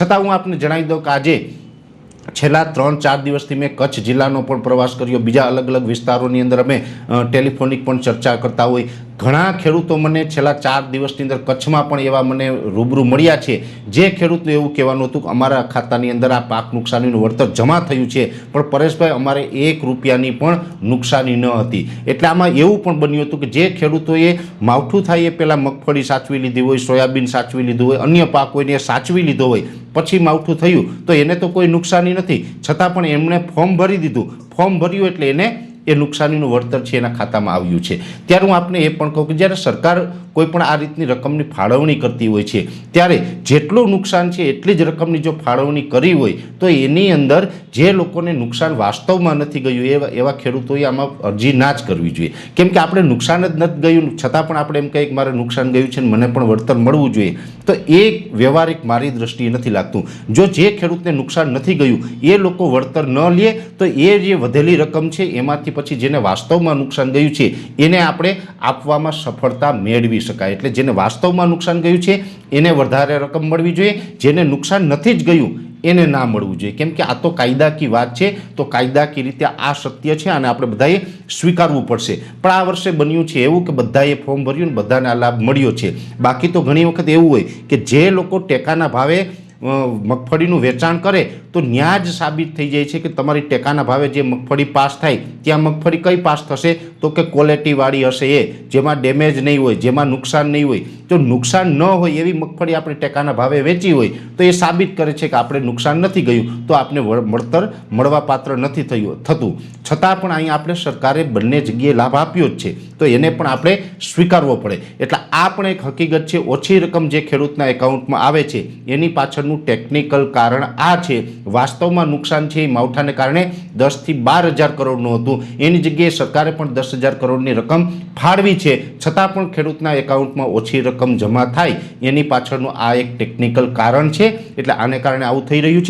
छतां हूँ आपने जणावी दऊं कि आजे छेल्ला 3-4 दिवसथी मैं कच्छ जिल्लानो पण प्रवास कर्यो, बीजा अलग अलग विस्तारोनी अंदर अमे टेलिफोनिक पण चर्चा करता होय। घणा खेडूतो मने छेल्ला 4 दिवसनी अंदर कच्छमां पण एवा मने रूबरू मळ्या छे जे खेडूतने एवुं कहेवानुं हतुं के अमारा खातानी अंदर आ पाक नुकसानीनुं वळतर जमा थयुं छे पण परेशभाई अमारे 1 रूपियानी पण नुकसानी न हती। एटले आमां एवुं पण बन्युं हतुं के जे खेडूतोए मावठुं थाय ए पेला मगफળી साचवी लीधी होय, सोयाबीन साचवी लीधुं होय, अन्य पाक होय ने साचवी लीधो होय, पछी मावठुं थयुं तो एने तो कोई नुकसानी नथी, छतां पण एमणे फॉर्म भरी दीधुं। फॉर्म भर्युं एटले एने ए नुकसानीनुं वळतर छे एना खातामां आव्युं छे। त्यारे हूँ आपने ए पण कहूं के ज्यारे सरकार कोईपण आ रीतनी रकमनी फाळवणी करती होय छे त्यारे जेटલું नुकसान छे एटली ज रकमनी जो फाळवणी करी होय तो एनी अंदर जे लोकोने नुकसान वास्तवमां नथी गयुं एवा खेडूतोए आमां अरजी ना ज करवी जोईए। केम के आपणे नुकसान ज नथी गयुं छतां पण आपणे एम कहीए के मारे नुकसान गयुं छे मने पण वळतर मळवुं जोईए तो ए व्यवहारिक मारी दृष्टिए नथी लागतुं। जो जे खेडूतने नुकसान नथी गयुं ए लोको वळतर न ले तो ए जे वधेली रकम छे एमांथी पछी जेने वास्तवमां नुकसान गयुं छे एने आपणे आपवामां सफळता मेळवी शकाय। एटले जेने वास्तवमां नुकसान गयुं छे एने वधारे रकम मळवी जोईए, जेने नुकसान नथी ज गयुं एने ना मळवुं जोईए। केम के आ तो कायदाकी वात छे तो कायदाकी रीते आ सत्य छे अने आपणे बधाए स्वीकारवुं पड़शे। पण आ वर्षे बन्युं छे एवुं के बधाए फॉर्म भर्युं ने बधाने आ लाभ मळ्यो छे। बाकी तो घणी वखत एवुं होय के जे लोको टेकाना भावे मगफळीनुं वेचाण करे तो न्या ज साबित थई जाय छे के तमारी टेकाना भावे जे मगफળી पास थाय त्यां मगफળી कई पास थशे तो के क्वॉलिटीवाળી हशे ए जेमां डेमेज नहीं होय, जेमां नुकसान नहीं होय। तो नुकसान न होय एवी मगफળી आपणे टेकाना भावे वेची होय तो ए साबित करे छे के आपणे नुकसान नथी गयुं तो आपने वळतर मळवापात्र नथी थयुं। छतां पण અહીં આપણે સરકારે બંને જગ્યાએ લાભ આપ્યો જ છે તો એને પણ આપણે સ્વીકારવો પડે। એટલે આ પણ એક હકીકત છે। ઓછી રકમ જે ખેડૂતના એકાઉન્ટમાં આવે છે એની પાછળનું ટેકનિકલ કારણ આ છે। વાસ્તવમાં નુકસાન છે એ માવઠાને કારણે 10 થી 12,000 કરોડનું હતું, એની જગ્યાએ સરકારે પણ 10,000 કરોડની રકમ ફાળવી છે છતાં પણ ખેડૂતના એકાઉન્ટમાં ઓછી રકમ જમા થાય એની પાછળનું આ એક ટેકનિકલ કારણ છે। એટલે આને કારણે આવું થઈ રહ્યું છે।